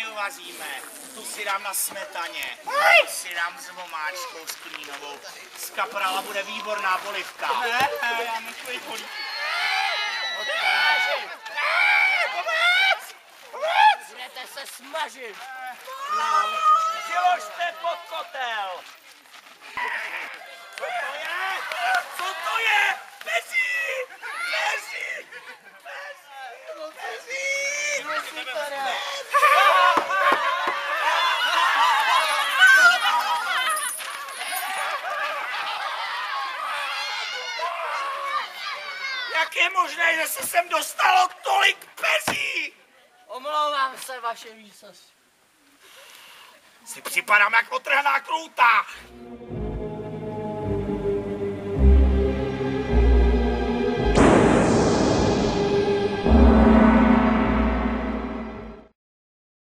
my uvaříme. Tu si dám na smetaně. Tu si dám s vomáčkou, s klínovou. Z kaprala bude výborná polivka. Já nechvej polivku. Budete se smažit. Přiložte pod kotel. Co to je? Co to je? Peří! Peří! Jak je možné, že se sem dostalo tolik peří? Omlouvám se, vaše výsost. Si připadám jak otrhaná krůta.